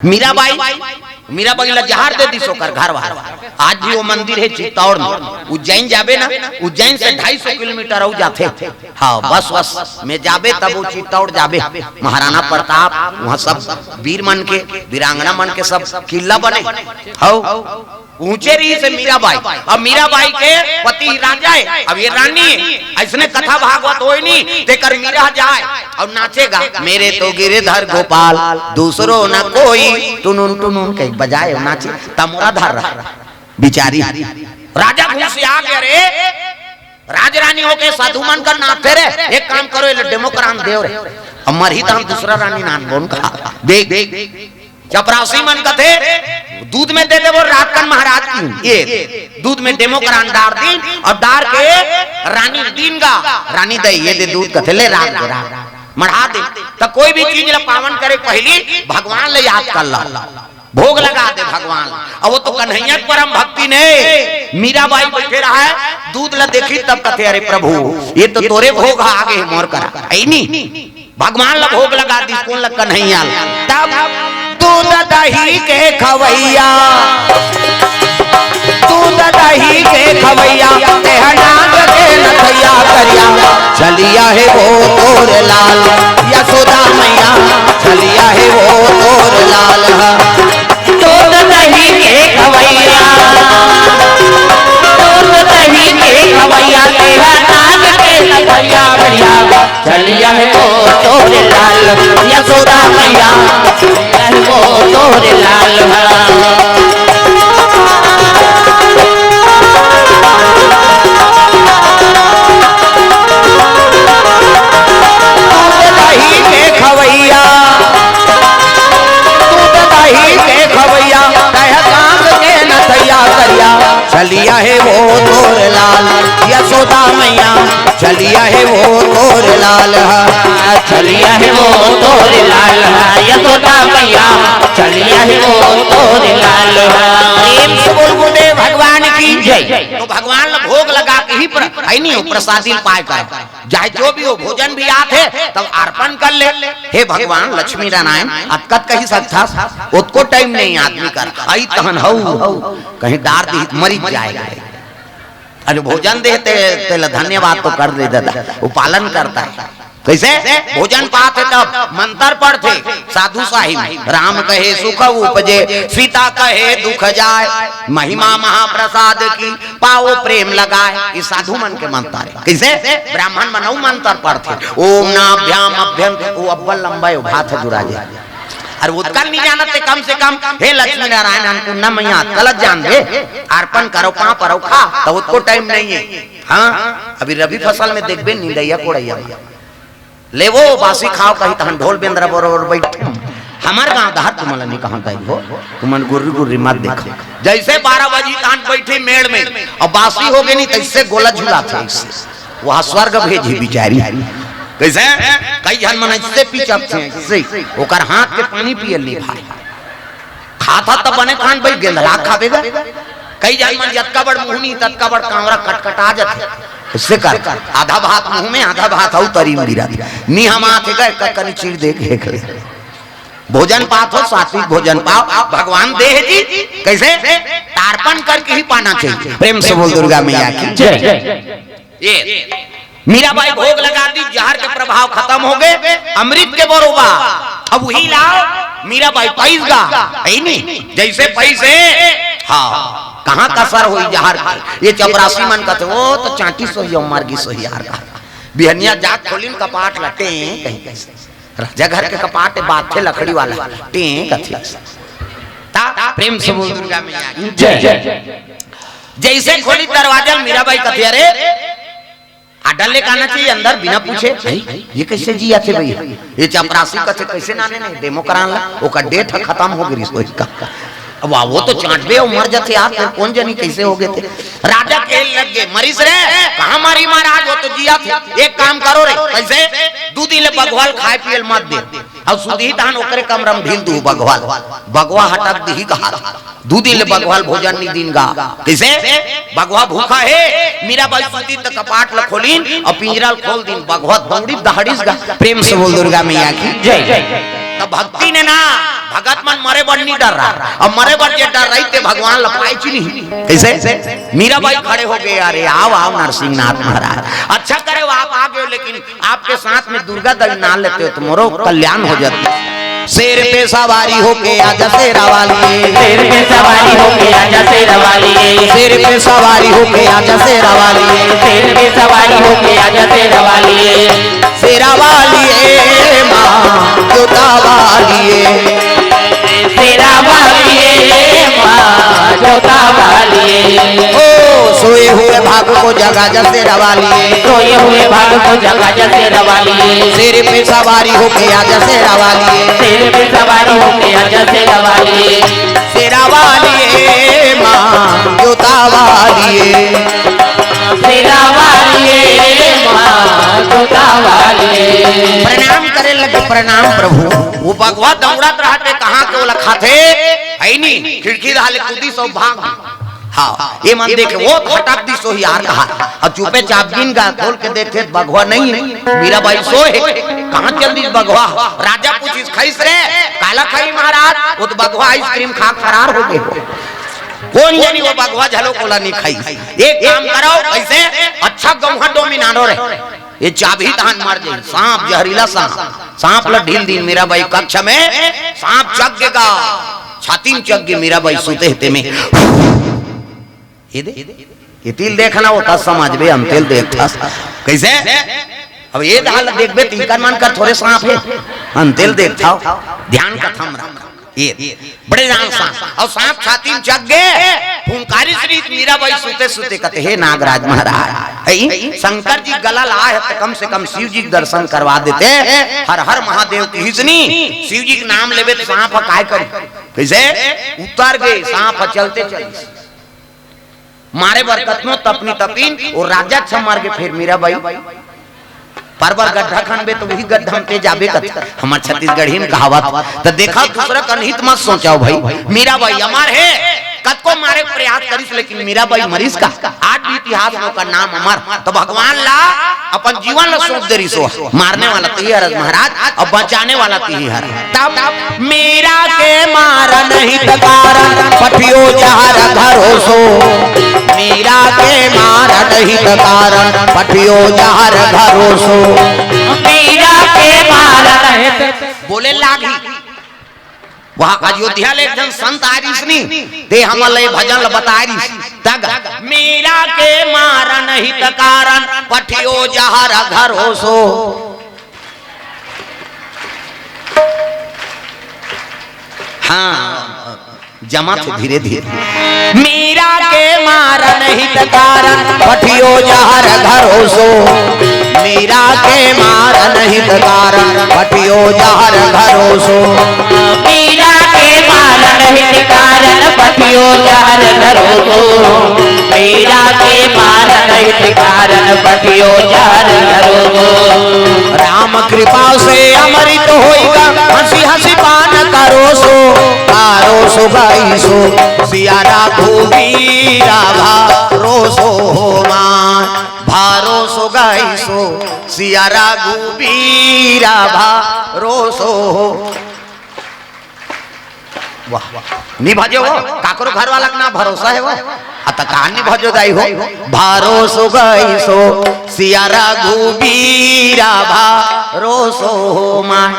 मीराबाई ला जहार दे दी सोकर घर बाहर। आज भी वो मंदिर है चित्तौड़ में। उज्जैन जाबे ना, उज्जैन से 250 किलोमीटर हो जाते। हाँ बस में जाबे तब वो चित्तौड़ जाबे। महाराणा प्रताप वहाँ सब वीर मन के वीरांगना मन के सब किला बने। हाँ ऊंचे रही से मीराबाई। अब मीराबाई के पति राजा है, अब ये रानी है। ऐसने कथा भागवत होई नहीं तेकर मीरा जाए और नाचेगा, मेरे तो गिरधर गोपाल दूसरो न कोई, टुनुन टुनुन कहीं बजाए नाचे तमोरा धर रहा बिचारी। राजा घूस आ गया रे, राजरानी होके साधु मन कर नाचते रे। एक काम करो ये डेमोक्रान देव रे, अमर ही तो दूसरा रानी नान बोन का देख देख चपरासी मन का थे दूध में दे दे वो रात का महाराज की ये दूध में डेमोक्रान डार दी और डार के रानी दीन गा रानी दे ये दे दूध का थे ले रात मढ़ा दे। तो कोई भी चीज ला पावन करे पहली भगवान ले याद कर ला, भोग लगा दे भगवान। और वो तो कन्हैया परम भक्ति ने मीराबाई बैठे रहा है दूध ला देखी तब कथे अरे प्रभु ये तो तोरे भोग आगे मोर करा आई नहीं भगवान ला भोग लगा दी कौन ला कन्हैया। तब दूध दही के खवैया, दूध दही के खवैया नाग के नथैया करिया चलिया है वो तोर लाल यशोदा मैया चलिया है वो तोर लाल। दूध दही के खवैया, दूध दही के खवैया नाग के नथैया करिया चलिया है वो तोर लाल यशोदा मैया वो तोर लाल। चलिया है वो तोर लाल यशोदा मैया चलिया है वो तोर लाल, चलिया है वो तोर लाल यशोदा मैया चलिया है वो तोर लाल। प्रेम से बोल गुरुदेव भगवान की जय। तो भगवान ला भोग लगा के ही नहीं हो प्रसादी पाए का चाहे जो भी हो भोजन भी आते तब अर्पण कर ले। हे भगवान लक्ष्मी नारायण अतकत कही सकता उसको टाइम नहीं आदमी कर आई तहन हो कहीं डार दी मरी जाएगा। अरे भोजन देते तेल धन्यवाद तो कर दे दादा वो पालन करता है। कैसे भोजन पाते तब मंत्र पढ़ते साधु साहिब राम कहे सुख उपजे सीता कहे दुख जाए महिमा महाप्रसाद की पाओ प्रेम लगाए। ये साधु मन के मंत्र है। कैसे ब्राह्मण मनऊ मंत्र पढ़ते ओम नाभ्याम अभ्यंत वो अव्वल लंबा भात जुड़ा जाए। और उत्कल नहीं जानते कम से कम हे लक्ष्मी नारायण अन्नपूर्णा मैया गलत जान दे अर्पण करो पाँ परो खा तो उसको टाइम नहीं है। हाँ अभी रबी फसल में देखबे नींदैया कोड़ैया ले वो बासी खाओ कहीं तहन ढोल बेंद्रा बरोबर बैठ हमार गांव दहर तुमला नहीं कहां गई हो तुमन गुर्री गुर्री मत देखो। जैसे 12 बजे तहन बैठे मेड़ में और बासी हो गई नहीं तैसे गोला झुलाते वहां स्वर्ग भेजी बिचारी। कैसे कई जन मन इससे पीछे से ओकर हाथ के पानी पियल नहीं भाई खाता तब बने खान भाई गेंदला खाबेगा। कई जन मन जतका बड़ मुहनी ततका बड़ कांवरा कटकटा जाते उससे कर आधा भात मुंह में आधा भात हो तरी में गिरा नी हम आते गए कनी चीर देख भोजन पात हो सात्विक भोजन पाओ भगवान देह जी कैसे तार्पण करके ही पाना चाहिए। प्रेम से बोल दुर्गा मैया की जय। मीराबाई भोग लगा दी जहर के प्रभाव खत्म हो गए अमृत के बरोबा। अब वही लाओ मीराबाई पैस गा नहीं जैसे पैसे हाँ कहाँ कसर हुई जहर की ये चपरासी मन का थे वो तो चाटी सोही उमर की सोही यार का बिहनिया जाग खोलिन कपाट लटे कहीं कैसे राजा घर के कपाट बात थे लकड़ी वाला टे कथी ता प्रेम से बोल दुर्गा मैया जय। जैसे खोली दरवाजा मीराबाई कथी अरे आडल ले आना चाहिए अंदर बिना पूछे ये कैसे जी आते भैया ये चपरासी कथे कैसे नाने नहीं डेमोक्रान ला ओका डेट खत्म हो गई सोई का अब वो तो चाटबे मर जाते आप कौन जानी कैसे हो गए थे। राजा के लग गए मरीज रे कहां मारी महाराज वो तो जिया थे। एक काम करो रे कैसे दू दिन ले बगवाल खाए पियल मत दे और सुधी धान ओकरे कमरम ढील दू बगवाल बगवा हटक दी कहा दू दिन ले बगवाल भोजन नहीं दिन गा कैसे बगवा भूखा है मीराबाई सुधी त कपाट ल खोलीन और पिंजरा खोल दिन बगवा बंगड़ी दहड़ीस गा। प्रेम से बोल दुर्गा मैया की जय। तो भक्ति ने ना भगत मन मरे बड़ नहीं डर रहा, अब मरे बड़ जे डर रही थे भगवान लपाई नहीं। कैसे मीराबाई खड़े हो गए, अरे आओ आओ नरसिंहनाथ महाराज, अच्छा करे आप आ गए, लेकिन आपके साथ में दुर्गा देवी ना लेते हो तो मोरो कल्याण हो जाता। शेर पे सवारी होके आजा शेरा वाली, शेर पे सवारी होके आजा शेरा वाली, शेर पे सवारी होके आजा शेरा वाली, शेर पे सवारी होके आजा शेरा वाली, शेरा वाली माँ जोता वाली, शेरा वाली माँ जोता वाली। ओ सोए हुए भाग को जगा जा शेरा वाली, सोए हुए भाग को जगा जा शेरा वाली, शेर पे सवारी होके आजा शेरा वाली, शेर पे सवारी होके आजा शेरा वाली, शेरा वाली माँ जोता वाली, शेरा वाली माँ जोता वाली। प्रणाम करे लगे, प्रणाम प्रभु। वो भगवा दौड़त रहते कहाँ के वो खाते है नहीं, खिड़की डाले कूदी सो भाग। हाँ ये मन देखे वो हटाक दी सो ही यार कहा, अब चुपे चापगिन का खोल के देखे बगवा नहीं है, मीराबाई सो है कहाँ चल दी बगवा। राजा पूछिस खाइस रे, काला खाई महाराज, वो तो बगवा आइसक्रीम खा फरार हो गए। कौन जानी वो बगवा झलो कोला नहीं खाई। एक काम करो ऐसे अच्छा गौहा डोमिनानो रहे, ये चाबी धान मार दे, सांप जहरीला सांप, सांप ला ढील दी मीराबाई कक्ष में, सांप चक गेगा छाती में चक गे मीराबाई सुते हते में। ये तिल देखना होता समझ बे, हम तिल देखता कैसे। अब ये दाल देखबे तीन मन कर थोड़े सांप है, हम तिल देखता ध्यान का थम रखा, ये बड़े जान सांप और सांप छाती में जग गए। फुंकारी श्री मीराबाई सुते सुते कहते हे नागराज महाराज, शंकर जी गला लाए है तो कम से कम शिव जी दर्शन करवा देते। हर हर महादेव की हिजनी, शिव जी के नाम लेवे तो सांप काय करे। कैसे उतर गए सांप, चलते चलते मारे बरकतनो तपनी तपीन और राजा छ मार के फिर मीराबाई परबर गड्ढा खनबे तो वही गड्ढा में ते जाबे कत। हमार छत्तीसगढ़ी में कहावत तो देखा दूसरा कनहित मत सोचाओ भाई, मीराबाई अमर है, कत को मारे प्रयास करिस लेकिन मीराबाई मरीज का आज भी इतिहास में का नाम अमर। तो भगवान ला अपन जीवन ला सौंप देरी सो, मारने वाला तो हर महाराज और बचाने वाला तो हर। तब मीरा के मारा नहीं तकारण पठियो जहर घरो सो, मीरा के मारा नहीं तकारण पठियो जहर घरो सो, मीरा के मारा नहीं बोले लागी वहाँ अयोध्या ले जन संत आरिसनी दे हमले भजन बतारिस तग मीरा के मारा नहीं तकारण पठियो जहर घरो सो। हाँ जमा थे धीरे धीरे, मीरा के मारा नहीं तकारण पठियो जहर घरो सो, मीरा के मारा नहीं तकारण पठियो जहर घरो सो, मीरा के मारा नहीं तकारण पठियो जहर घरो सो, मीरा के मारा नहीं तकारण पठियो जहर घरो सो। राम कृपा से अमृत होइगा हंसी हंसी पान करो सो, कारो सो गाई सो सियारा भूबीरा भारो सो मान, भारो सो गाई सो सियारा भूबीरा भारो सो। वाह नहीं भजो हो काकरो घर वाला ना भरोसा है वो अत कहानी भजो दाई हो, भारो सो गाई सो सियारा भूबीरा भारो सो मान।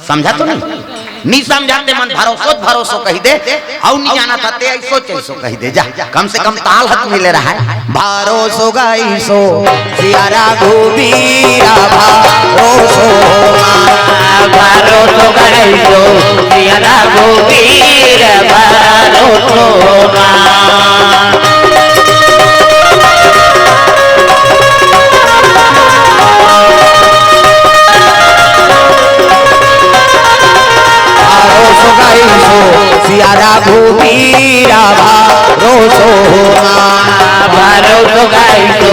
समझा तो नहीं समझाते मन भरोसो भरोसो कही दे, और नहीं जाना था ते ऐसो चैसो कही दे जा, कम से कम ताल हथ मिले रहा है। भरोसो गाई सो सियारा घूबीरा भरोसो भरोसो गाई सो सियारा घूबीरा भरोसो सियारा घूबीरा भरोसो भरोसो गाई सो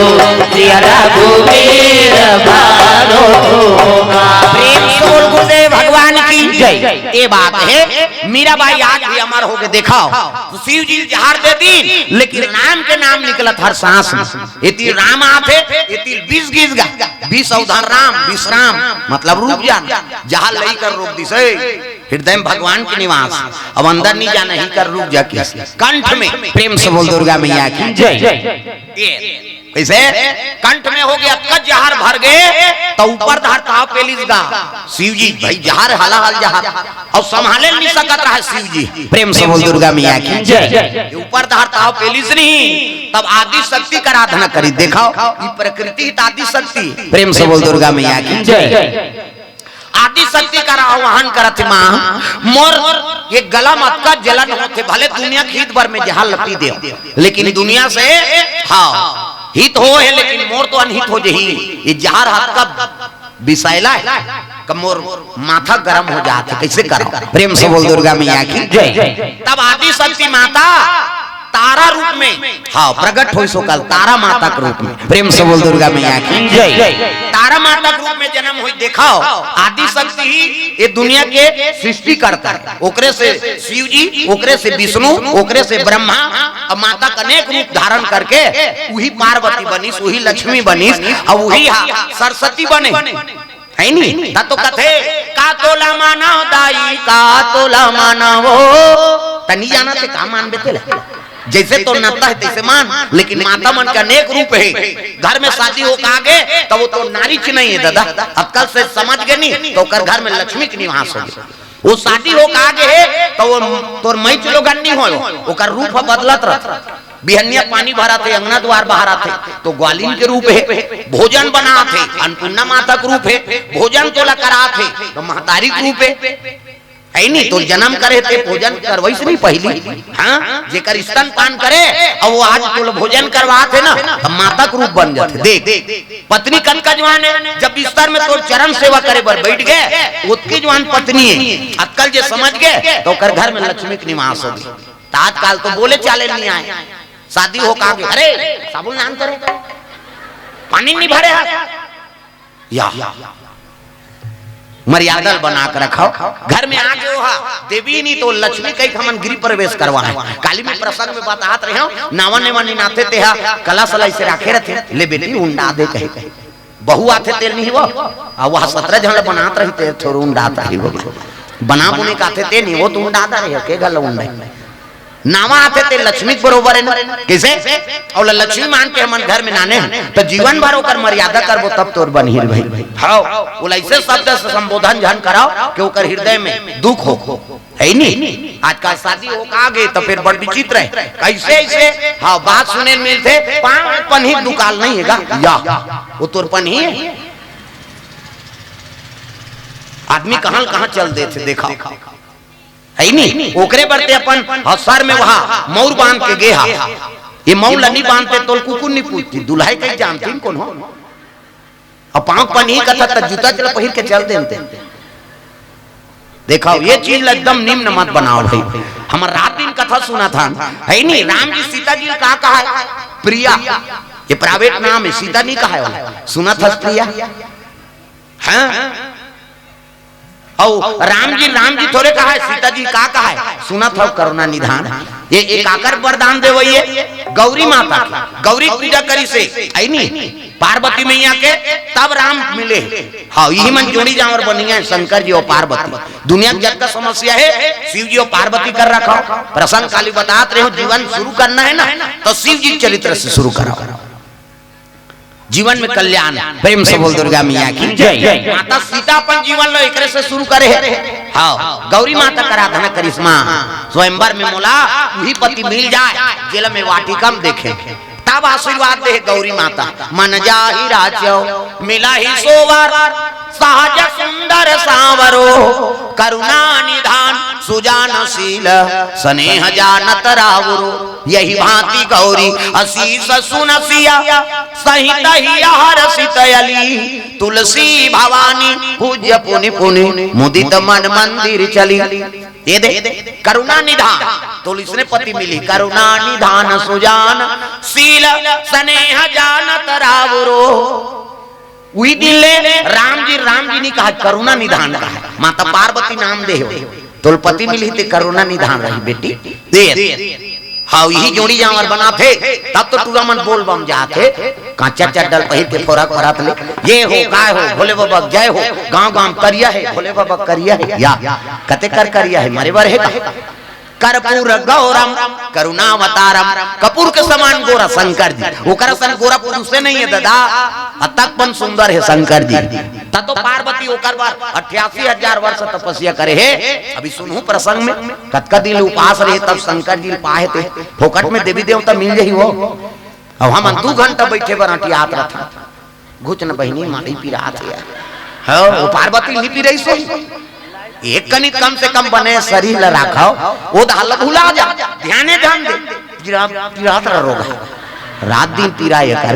सियारा घूबीरा भरोसो। प्रेम से बोल गुरुदेव भगवान की जय। ये बात है। मीराबाई आज भी अमर हो गए। देखाओ तो शिव जी जहर दे दी, लेकिन राम के नाम निकलत हर सांस में। इति राम आथे इति 20 गीत गा 20 अवधान राम विश्राम मतलब रुक जाना। जहां लई कर रोक दी से हृदय में भगवान के निवास। अब अंदर नहीं जाना ही कर रुक जा के कंठ में। प्रेम से बोल दुर्गा मैया की जय। कैसे कंठ में हो गया कच जहर भर गए तो ऊपर धरता पेलिस गा शिव जी भाई जहर हाला हाल जहर और संभाले नहीं सकत रहा शिव जी। प्रेम से बोल दुर्गा मैया की जय। ऊपर धरता पेलिस नहीं तब आदि शक्ति का आराधना करी। दिखाओ ये प्रकृति आदि शक्ति। प्रेम से बोल दुर्गा मैया की जय। आदि शक्ति का आह्वान करत मां मोर ये गला मत का जलन होते भले दुनिया खीत भर में जहां लपटी दे, लेकिन दुनिया से हाँ हित हो है, लेकिन मोर तो अनहित हो जही। ये जहर हाथ का बिसाइला है कब मोर माथा गरम हो जाते कैसे करो। प्रेम से बोल दुर्गा मैया की जय। तब आदि शक्ति माता तारा रूप में हाँ प्रकट हुई सो कल तारा माता के रूप में। प्रेम से बोल दुर्गा मैया की जय। तारा माता के रूप में जन्म हुई। दिखाओ आदि शक्ति ही ये दुनिया के सृष्टि करता है। ओकरे से शिव जी, ओकरे से विष्णु, ओकरे से ब्रह्मा और माता का अनेक रूप धारण करके वही पार्वती बनीस, वही लक्ष्मी बनीस और वही सरस्वती बने है नी। तो कथे का तोला माना दाई का तोला माना वो तनी जाना थे का मान बेते जैसे तो नता है तैसे मान, लेकिन माता मन का अनेक रूप है। घर में शादी हो के आगे तो वो तो नारी च नहीं है दादा। अब कल से समझ गए नहीं तो कर घर में लक्ष्मी के निवास हो गए। वो शादी हो के आगे है तो वो तोर मई चलो गन्नी हो ओकर रूप बदलत रह। बिहनिया पानी भरा थे, अंगना द्वार बहारा थे तो ग्वालिन के रूप है। भोजन बना थे अन्नपूर्णा माता के रूप है। भोजन तोला करा थे तो महतारी के रूप है नहीं। तो जन्म करे थे भोजन करवाई से नहीं पहली हाँ जेकर स्तन पान करे और वो आज तो भोजन करवा थे ना तो माता के रूप बन जाते। देख पत्नी कन का जवान है जब बिस्तर में तो चरण सेवा करे बर बैठ गए उसकी जवान पत्नी है। अक्कल जे समझ गए तो कर घर में लक्ष्मी के निवास हो गई। तात्काल तो बोले चाले नहीं आए। शादी हो का अरे साबुन नाम करे पानी नहीं भरे या मर्यादा बना कर रखाओ। घर में आ गए हो देवी नहीं तो लक्ष्मी कई हमन गृह प्रवेश करवा है। काली में प्रसंग में बात रहे हो नावा नेवा नाते ते कला सलाई से राखे रहते ले बेटी उंडा दे कहे बहु आते तेल नहीं वो वह 17 जन बनात रही थे थोड़ा उंडाता ही वो बना बुने का आते ते नहीं वो तो उंडाता रहे के गल उंडा नावा आते थे लक्ष्मी बरोबर है कैसे और लक्ष्मी मान के हमन घर में नाने तो जीवन भर ओकर मर्यादा करबो तब तोर बनिर भाई हां वो ऐसे शब्द से संबोधन जन कराओ कि ओकर हृदय में दुख हो है नहीं। आज का शादी हो का गए तो फिर बड़ विचित्र है कैसे ऐसे हां बात सुने मिलते पांच पन्ही दुकाल नहीं हैगा या वो तोर पन्ही है। आदमी कहां चल देते देखा है नहीं। ओकरे बरते अपन सर में वहां मौर बांध के गे ये मौल नहीं बांधते तो कुकुर नहीं पूछती दुल्हाई कहीं जानती कौन हो। अब पांव पन्ही का था जूता चला पहिर के चल देते। देखो ये चीज एकदम निम्न मत बनाओ भाई। हम रात दिन कथा सुना था है नहीं। राम जी सीता जी का कहा है प्रिया ये प्राइवेट नाम है सीता नहीं कहा है सुना था प्रिया हाँ। और राम जी थोड़े कहा है सीता जी का कहा है सुना था करुणा निधान। ये एक आकर वरदान दे वही गौरी माता की गौरी पूजा करी से आई नहीं पार्वती मैया के तब राम मिले। हाँ यही मन जोड़ी जावर बनी है शंकर जी और पार्वती। दुनिया जग का समस्या है शिव जी और पार्वती कर रखा प्रसंग काली बताते रहे हो। जीवन शुरू करना है ना तो शिव जी चरित्र से शुरू कराओ जीवन में कल्याण। प्रेम से बोल दुर्गा मैया की जय। माता सीता अपन जीवन लो एकरे से शुरू करे है। हाँ गौरी माता का आराधना करिश्मा स्वयंवर में मोला वही पति मिल जाए जेल में वाटिकम देखे तब आशीर्वाद दे गौरी माता। मन जाहि राज्यो मिला ही सोवर सहज सुंदर सावरो करुणा निधान सुजानशील स्नेह जानत रावरो यही भांति गौरी असीस सुनसिया सहित ही हर्षित अली तुलसी भवानी पूज्य पुनि पुनि मुदित मन मंदिर चली। ये दे करुणा निधान तो इसने पति मिली करुणा निधान सुजान शील स्नेह जानत रावरो वही दिन ले राम जी ने कहा करुणा निधान का है। माता पार्वती नाम दे हो तुलपति मिली थी करुणा निधान रही बेटी दे। हाँ यही जोड़ी जावर बना थे तब तो टूरा मन बोल बम जाते कांचा चड्डल पहिर के फोरक फरात ले ये हो काय हो भोले बाबा जय हो गांव गांव करिया है भोले बाबा करिया है या कते कर करिया है मारे बार है कर्पूर गौरम करुणावतारम कपूर के समान गोरा शंकर जी ओकरा सन गोरा पुरुष से नहीं है दादा अतकपन सुंदर है शंकर जी ततो पार्वती ओकर बार 88,000 वर्ष तपस्या करे है। अभी सुनहु प्रसंग में कतका दिन उपास रहे तब शंकर जी पाए थे फोकट में देवी देवता मिल जाही हो। अब हम 2 घंटा बैठे बराटी आत रहा घुचन बहिनी मारी पिरात है हो पार्वती नहीं पी रही सो एक कनिक कम से कम बने शरीर ला राखाओ वो दाल भुला जा ध्यान दे पिरात रोगा रात दिन पिराए कर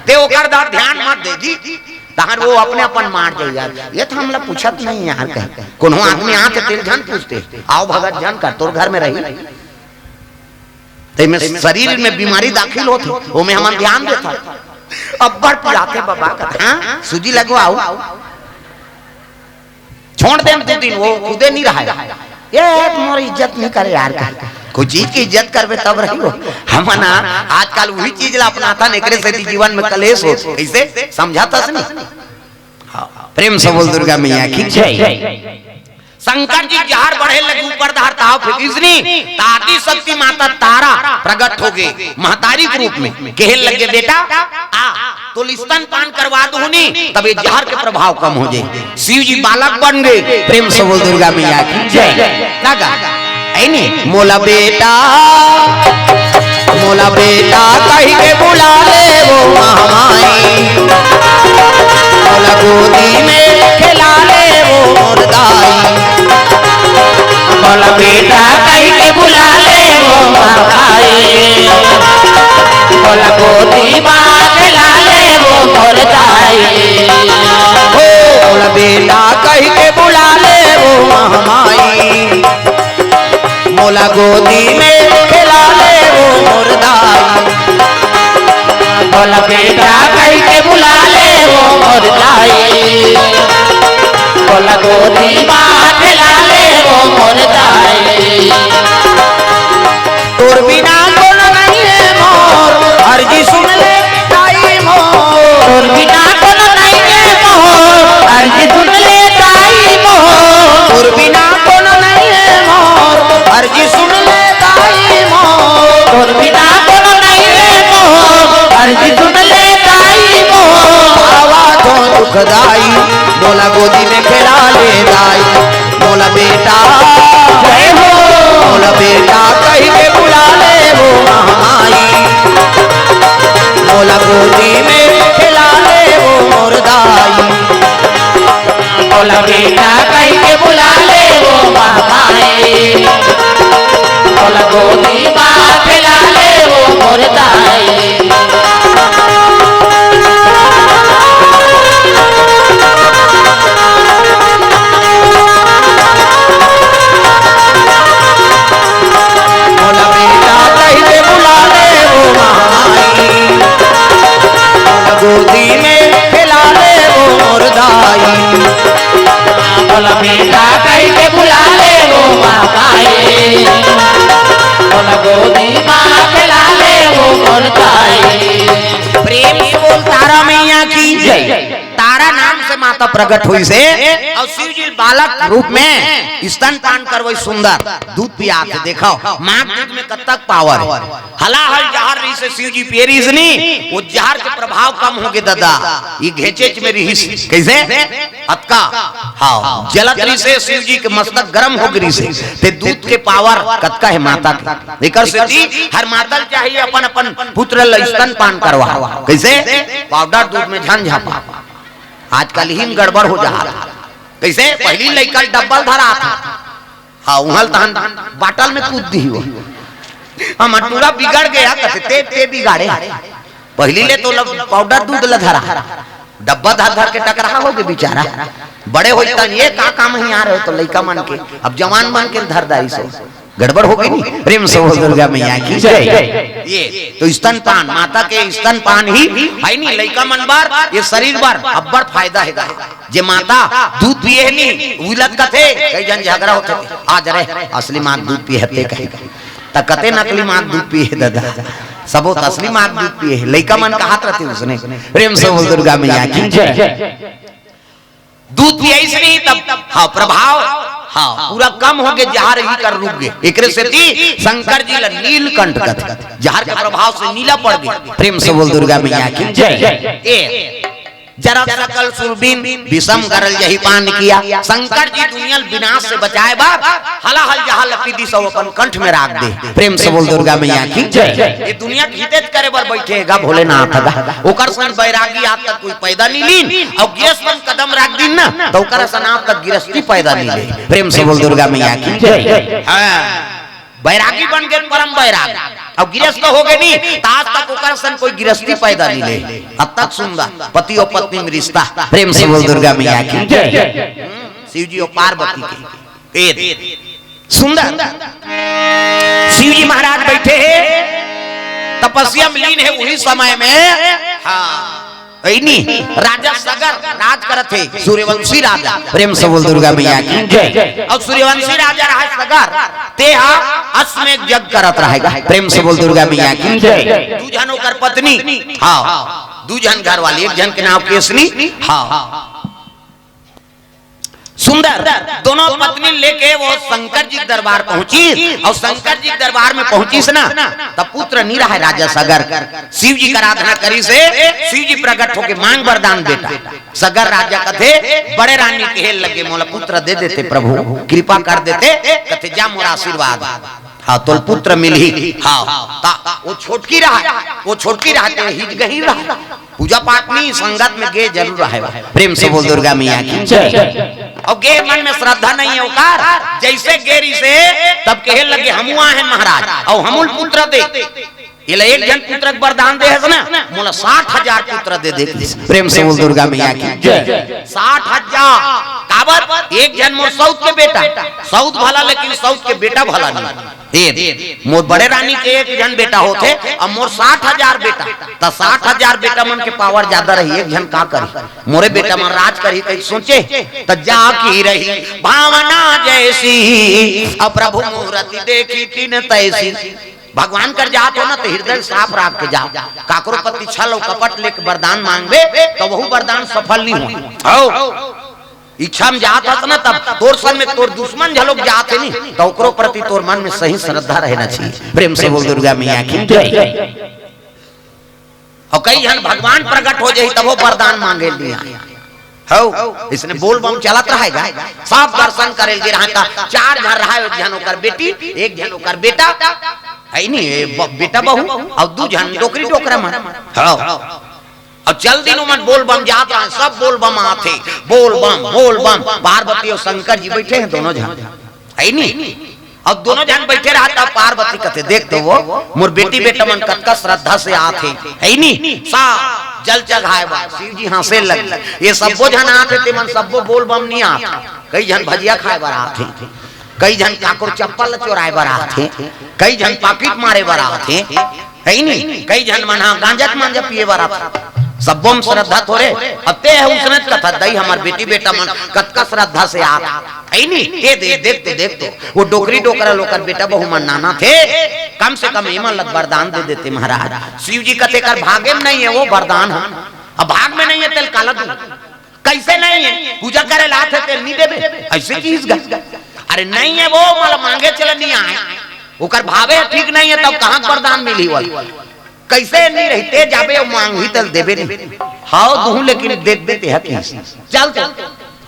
ते ओकर दा ध्यान मत दे जी तहर वो अपने अपन मार जाइए। ये तो हमला पूछत नहीं यार कह कोनो आदमी आके तेल जन पूछते आओ भगत जन कर तोर घर में रही ते में शरीर में बीमारी दाखिल होती वो में हम ध्यान देता अब्बड़ पिराते बाबा का हां सूजी लगवाओ छोड़ दे 2 दिन वो खुदे नहीं रहा ये तुम्हारी इज्जत नहीं करे यार का कुछ चीज की इज्जत करबे तब रही हो हम ना आजकल वही चीज ला अपनाता एकरे से जीवन में कलेश हो ऐसे समझाता से नहीं। हां प्रेम से बोल दुर्गा मैया की जय। शंकर जी जहर बढ़े लगे ऊपर धारताओ फिकिसनी ताती शक्ति माता तारा प्रकट हो गई महतारी के रूप में कहने लगे बेटा आ तो स्तन पान करवा दूनी तब ये जहर के प्रभाव कम हो जाए। शिव जी बालक बन गए। प्रेम से बोल दुर्गा मैया की जय। लगा ऐनी मोला बेटा कहीं के बुला ले वो महामाई मोला गोदी में खिला ले वो मुर्दाई बोला बेटा कहीं के बुला ले वो महामाई बोला गोदी माँ खिला ले वो मुर्दाई बोला बेटा कहीं के बुला ले वो महामाई मोला गोदी में खिला ले वो मुर्दाई बोला बेटा कहीं के बुला ले वो मुर्दाई बोला गोदी माँ खिला ले वो मुर्दाई तोर बिना कौन नहीं है मोर अर्जी सुन ले ताई मोर तोर बिना कौन नहीं है मोर अर्जी सुन ले ताई मोर तोर बिना कौन नहीं है मोर अर्जी सुन ले ताई मोर तोर बिना कौन नहीं है मोर अर्जी सुन ले ताई मोर आवाज हो दुखदाई बोला गोदी में खिला ले दाई बोला बेटा जय हो बोला बेटा कहीं के बुला ले वो महामाई बोला गोदी में खिला ले वो मुर्दाई बोला बेटा कहीं के बुला ले वो महामाई बोला गोदी माँ खिला ले वो मुर्दाई बोला बेटा कहीं के बुला ले वो महामाई बोला गोदी में खिला ले वो मुर्दाई बोला बेटा कहीं के बुला ले वो महामाई बोला गोदी माँ खिला ले वो मुर्दाई प्रेम से बोल तारा मैया की जय। तारा नाम से माता प्रकट हुई से और शिव जी बालक रूप में स्तन पान करवई सुंदर दूध पिया के देखो मां दूध में कब तक पावर है हलाहल जहर रही से शिव जी पियरी इसनी वो जहर के प्रभाव कम हो गए दादा ये घेचेच में रही कैसे अतका हाँ जलत रही से शिव जी के मस्तक गर्म हो गई से ते दूध के पावर कतका है माता के लेकर से जी हर मातल चाहिए अपन अपन पुत्र स्तन पान करवा कैसे पाउडर दूध में झंझापा आजकल ही गड़बड़ हो जा रहा कैसे पहली लइकल डब्बल धरा था हाँ उहल तहन बाटल में कूद दी हो हम टूरा बिगड़ गया कहते ते बिगाड़े पहली ले तो पाउडर दूध ल धरा डब्बा धर धर के टकरा हो गए बेचारा बड़े हो ये का काम ही आ रहे हो तो लइका मन के अब जवान मन के धरदारी से गड़बड़ हो गई नहीं। प्रेम से बोल दुर्गा मैया की जय। ये तो स्तनपान, माता के स्तनपान ही है नहीं, लइका मन बार ये शरीर बार अब्बर फायदा है। जे माता दूध पिए नहीं उलट कथे कई जन झगड़ा होते आज रे असली मां दूध पिए कहे त कते नकली मां दूध पिए दादा सबो असली मां दूध पिए लइका मन का हाथ रहते उसने। प्रेम से बोल दुर्गा मैया की जय। दूध पिए इसलिए तब हाँ प्रभाव हाँ पूरा कम हो गए, जहर ही कर रुक गए। एकरे से शंकर जी ला नीलकंठ कथे जहर के प्रभाव से नीला पड़ गए। प्रेम से बोल दुर्गा मैया की जय। जरा सकल सुरबीन विषम करल यही पान किया, शंकर जी दुनिया विनाश से बचाए बाप हला हल जहां लपी दी सब अपन कंठ में राख दे। प्रेम से बोल दुर्गा मैया की जय। ये दुनिया की हित करे बर बैठेगा भोलेनाथ गा ओकर सन बैरागी आज तक कोई पैदा नहीं लीन और गिरस्ती कदम राख दिन ना तो ओकर सन आज तक गिरस्ती पैदा नहीं ले। प्रेम से बोल दुर्गा मैया की जय। हां बैरागी बन गए परम बैराग अब गिरस्त हो गए नहीं आज तक ओकर सन कोई गिरस्ती पैदा नहीं ले। अब तक सुंदर पति और पत्नी में रिश्ता। प्रेम से बोल दुर्गा मैया की जय। शिव जी और पार्वती के सुंदर शिव जी महाराज बैठे हैं तपस्या में लीन है। वही समय में हाँ राजा सगर राज करत थे सूर्यवंशी राजा। प्रेम से बोल दुर्गा मैया की जय। और सूर्यवंशी राजा रहा सगर ते अश्वमेध यज्ञ करत रहेगा। प्रेम से बोल दुर्गा मैया की जय। दू जन ओकर पत्नी हाँ दू जन घर वाली, एक जन के नाम केसनी हाँ सुंदर दोनों पत्नी लेके वो शंकर जी दरबार पहुंची और शंकर जी दरबार में पहुंची से ना तब पुत्र नहीं रहा राजा सगर। शिव जी का आराधना करी से शिव जी प्रकट होके मांग वरदान बेटा। सगर राजा कथे बड़े रानी के हेल लगे मोला पुत्र दे देते प्रभु कृपा कर देते कथे जा मोरा आशीर्वाद हाँ तो पुत्र मिल ही हाँ वो छोटकी रहा हिज गही रहा पूजा पाठ नहीं संगत में गे जरूर रहे। प्रेम से बोल दुर्गा मैया की जय। और गे मन में श्रद्धा नहीं है ओकार जैसे गेरी से तब कहे लगे हमुआ है महाराज और हमूल पुत्र दे ये एक जन पुत्र वरदान दे है ना मोला 60,000 पुत्र दे दे। प्रेम से बोल दुर्गा मैया की जय। 60,000 काबर एक जन मोर सौत के बेटा सौत भला लेकिन सौत के बेटा भला नहीं। मोर बड़े रानी के एक जन बेटा होते और मोर 60,000 बेटा तो 60,000 बेटा मन के पावर ज्यादा रही। एक जन का करी मोरे बेटा मन राज करी कहीं सोचे तो जा की रही भावना जैसी अब प्रभु मूर्ति देखी तीन तैसी। भगवान कर जात हो ना तो हृदय साफ रख के जाओ। काकरो पति छल और कपट लेके वरदान मांगबे तो वही वरदान सफल नहीं हो। इच्छा में जात हस ना तब तोर सन में तोर दुश्मन झलोक जाते नहीं तो ओकरो प्रति तोर मन में सही श्रद्धा रहना चाहिए। प्रेम से बोल दुर्गा मैया की जय। और कई जन भगवान प्रकट हो जाई तब वो वरदान मांगे लिया हो इसने बोल बम चलत रहेगा सब दर्शन करे रहा का 4 जन रहा एक जन ओकर बेटी एक जन ओकर बेटा है नहीं बेटा बहू और 2 जन डोकरी डोकरा मन और चल दिनों मन बोल बम जाता है सब बोल बम आते बोल बम पार्वती और शंकर जी बैठे हैं दोनों जन है नहीं। अब दोनों जन बैठे रहता पार्वती कहते देख तो वो मोर बेटी बेटा मन कतका श्रद्धा से आते है नहीं सा जल चढ़ाए बा शिव जी हंसे लगे ये सबो जन आते ते मन सबो बोल बम नहीं आते। कई जन भजिया खाए बर आते कई जन काकुर चप्पल चोराए बर आते कई जन पाकिट मारे बर आते है नहीं कई जन मन गांजा मांजा पिए बर आते सबो में श्रद्धा थोड़े अते है उसने कथा दई हमार बेटी बेटा मन कतका श्रद्धा से आ है नहीं ये देखते वो डोकरी डोकरा लोकर बेटा बहु मन नाना थे कम से कम इमन लग वरदान दे देते महाराज। शिव जी कथे कर भागे में नहीं है वो वरदान है अब भाग में नहीं है तेल काला दूं कैसे नहीं है पूजा करे लात है तेल नहीं देबे ऐसे चीज अरे नहीं है वो मतलब मांगे चले नहीं आए ओकर भावे ठीक नहीं है तब कहां वरदान मिली वाली कैसे नहीं रहते जाबे मांग ही तल देबे नहीं हां दूं लेकिन देख देते हैं चल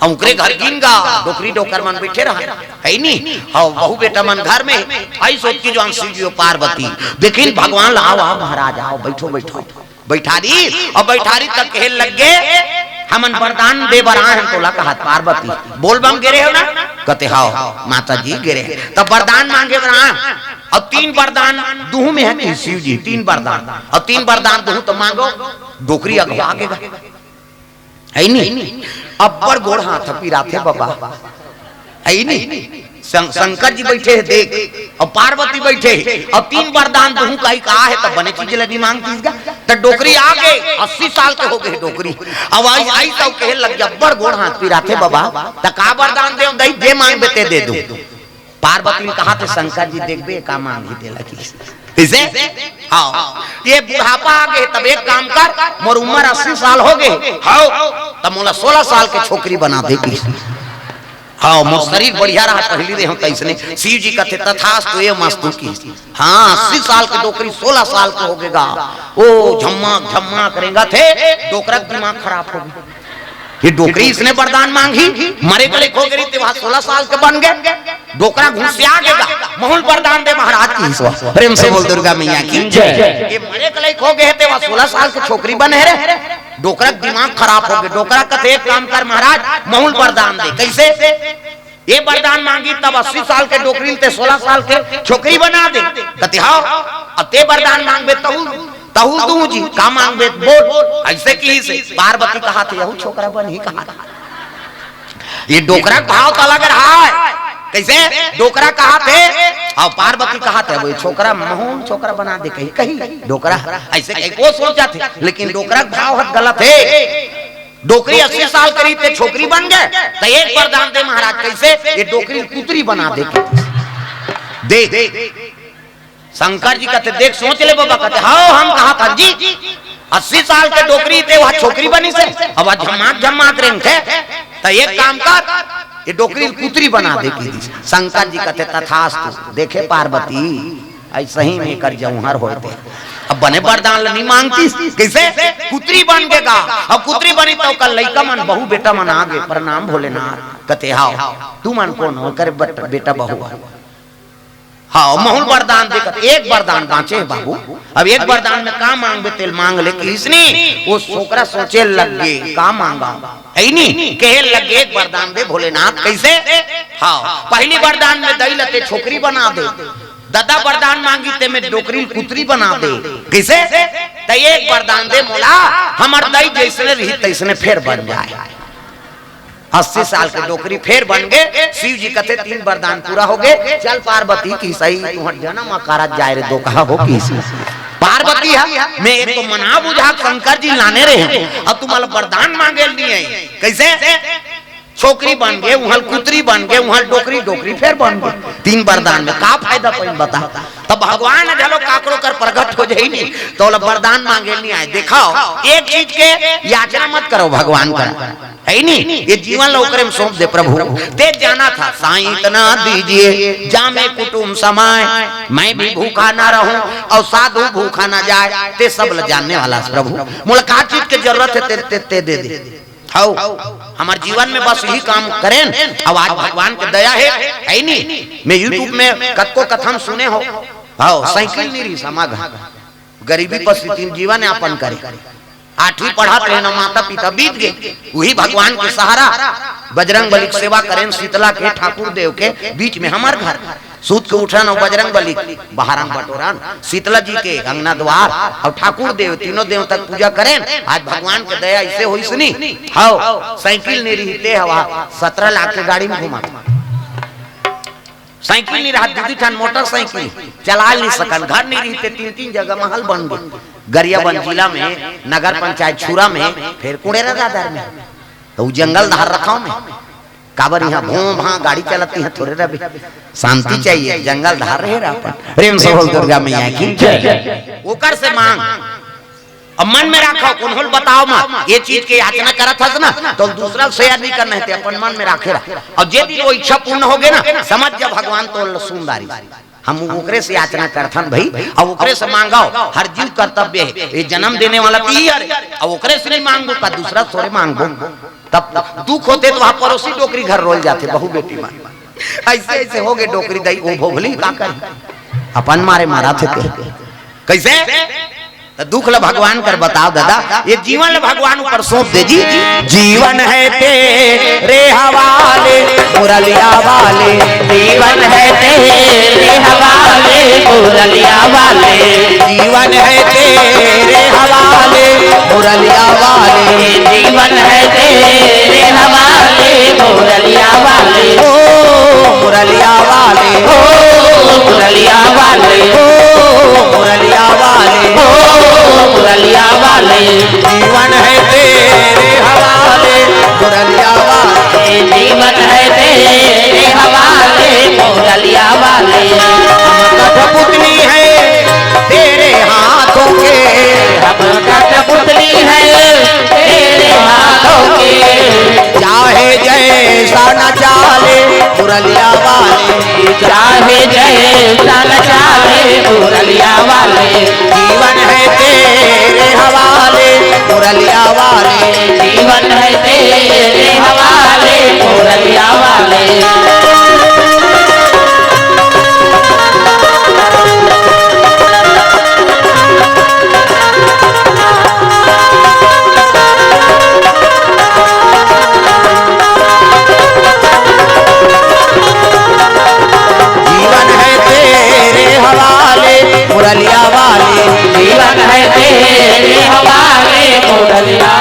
हम ओकरे घर गिनगा डोकरी डोकर मन बैठे रहा है नहीं हां बहु बेटा मन घर में आई सोच की जो शिव जी पार्वती लेकिन भगवान लाओ आओ महाराज आओ बैठो बैठारी और बैठारी तक कहे लग गए हमन वरदान दे बरा हम तोला कहा पार्वती बोल बम गिरे हो ना कहते हां माता जी गिरे तब वरदान मांगे बरा और 3 वरदान दूह में है शिव जी 3 वरदान और 3 वरदान दूह तो मांगो डोकरी अगवा आगेगा है नहीं अब्बर गोड़ हाथ पिराथे बाबा है नहीं शंकर जी बैठे है देख और पार्वती बैठे और 3 वरदान दूं कहीं कहा है तब बने चीज लगी मांग तीसगा तो डोकरी आ गए 80 साल के हो गए डोकरी अब आई तो कहे लग जा बड़ गोड़ हाथ पिराथे बाबा त का वरदान दे दई जे मांग बेते दे दू। पार्वती ने कहा थे शंकर जी देखबे का मांग ही दे लगी इसे हाँ ये बुढ़ापा आ गए तब एक काम कर मोर उम्र 80 साल हो गए हाँ तब मोला 16 साल के छोकरी बना दे की हाँ मोर शरीर बढ़िया रहा पहली दे हम तैसने शिव जी कहते तथास्तु ये मस्तु की हाँ 80 साल की डोकरी 16 साल का हो गएगा ओ झम्मा करेगा थे डोकरा दिमाग खराब हो गया ये डोकरी इसने वरदान मांगी मरे गले खो गई थी वहां 16 साल के बन गए डोकरा घुसिया गएगा महल वरदान दे महाराज की प्रेम से बोल दुर्गा मैया की जय। ये मरे गले खो गए थे वहां 16 साल के छोकरी बने रे डोकरा दिमाग खराब हो गया डोकरा कहते एक काम कर महाराज महल वरदान दे कैसे ये वरदान मांगी तब 80 साल के डोकरी ते 16 साल के छोकरी बना दे कहते हाँ अब ते वरदान मांगबे तहु तू जी का मांगबे बोल ऐसे की से पार्वती कहा थे यहू छोकरा बन ही कहा ये डोकरा भाव तो लग रहा है कैसे डोकरा कहा थे और पार्वती कहा थे वो छोकरा महून छोकरा बना दे कहीं डोकरा ऐसे वो सोचा थे लेकिन डोकरा भाव हद गलत है डोकरी 80 साल करी थे छोकरी बन गए तो एक वरदान दे महाराज कैसे ये डोकरी कुतरी बना दे दे शंकर जी कहते देख सोच ले बाबा कहते हाँ हम कहा था जी 80 साल के डोकरी थे वहां छोकरी बनी से अब झमाक रहे थे तो एक काम कर ये डोकरी कुतरी बना दे की शंकर जी कहते तथास्तु देखे पार्वती ऐसे ही में कर जौहर होते अब बने वरदान नहीं मांगती कैसे कुतरी बन गएगा अब कुतरी बनी तो कल लइका मन बहू बेटा मन आ गए प्रणाम भोलेनाथ कहते हाँ तू मन कौन हो करे बेटा बहू हाँ महल वरदान देकर एक वरदान बांचे बाबू अब एक वरदान में का मांगबे तेल मांग ले किसने वो छोकरा सोचे लग गए का मांगा है नहीं कहे लग गए एक वरदान दे भोलेनाथ कैसे हाँ पहली वरदान में दई लते छोकरी बना दे दादा वरदान मांगी ते में डोकरी कुतरी बना दे कैसे तो एक वरदान दे मोला हमार दई जैसे रही तैसने फिर बन जाए 80 साल के डोकरी फिर बन गए शिव जी कहते 3 वरदान पूरा हो गए चल पार्वती की सही तुम्हार जन्म आकारात जाए रे दो कहा हो की पार्वती है मैं एक तो मना बुझा शंकर जी लाने रहे अब तुम्हारा वरदान मांगे नहीं है कैसे छोकरी बन गए वहां कुतरी बन गए वहां डोकरी फिर बन गए 3 वरदान में का फायदा कोई बता तब भगवान चलो काकरो कर प्रकट हो जाई नहीं तो वरदान मांगे नहीं आए दिखाओ एक चीज के याचना मत करो भगवान का है नहीं ये जीवन लोकर में सौंप दे प्रभु ते जाना था साईं इतना दीजिए जामे कुटुम समाए मैं भी भूखा ना रहूं और साधु भूखा ना जाए ते सब ल जानने वाला प्रभु मुलाकात चीज की जरूरत है ते दे दे हाउ हमारे जीवन में बस यही काम करें अब आज भगवान की दया है नहीं मैं यूट्यूब में कत्को कथन सुने हो हाउ साइकिल नहीं रही समाग गरीबी पर स्थिति जीवन यापन करे 8वीं पढ़ा रहे ना माता पिता बीत गए वही भगवान के सहारा बजरंग बली की सेवा करें शीतला के ठाकुर देव के बीच में हमार घर सूत के उठन और बजरंग बली बहारन बटोरन शीतला जी के अंगना द्वार और ठाकुर देव तीनों देव तक पूजा करें आज भगवान के दया ऐसे हुई सुनी हाउ साइकिल नहीं रहते हवा 17 लाख की गाड़ी में घुमा साइकिल नहीं रहा दीदी ठान मोटरसाइकिल चला नहीं सकन घर नहीं रहते 3 जगह महल बन गए गरियाबंद जिला में नगर पंचायत छुरा में फिर कुड़ेरा दादर में तो जंगल धार रखाओ में काबर यहाँ भूम हाँ गाड़ी चलाती है थोड़े रवि शांति चाहिए जंगल धार रहे प्रेम से बोल दुर्गा मैया की जय ओकर से मांग अब मन में रखो कौन होल बताओ मां ये चीज के याचना करत हस ना तो दूसरा शेयर नहीं करना है अपन मन में रखे और जे दिन वो इच्छा पूर्ण हो गए ना समझ जब भगवान तो सुंदरी हम ओकरे से याचना करथन भाई और ओकरे से मांगाओ हर जीव कर्तव्य है ये जन्म देने वाला तो ही है और ओकरे से नहीं मांगो का दूसरा थोड़े मांगो तब दुख होते तो वहां पड़ोसी डोकरी घर रोल जाते बहू बेटी मां ऐसे ऐसे हो गए डोकरी दई वो भोगली का कर अपन मारे मारा थे कैसे तो दुख ल भगवान कर बताओ दादा ये जीवन ल भगवान ऊपर सौंप दे जी जीवन है तेरे हवाले मुरलिया वाले जीवन है तेरे हवाले मुरलिया वाले जीवन है तेरे हवाले मुरलिया वाले जीवन है तेरे हवाले मुरलिया वाले ओ मुरलिया के हम कठपुतली है तेरे हाथों के। चाहे जैसा न चाले मुरलिया वाले, चाहे जैसा न चाहे मुरलिया वाले, जीवन है तेरे हवाले मुरलिया वाले, जीवन है तेरे हवाले मुरलिया वाले। जीवन है तेरे हवाले मुरलिया वाले, जीवन है तेरे हवाले मुरलिया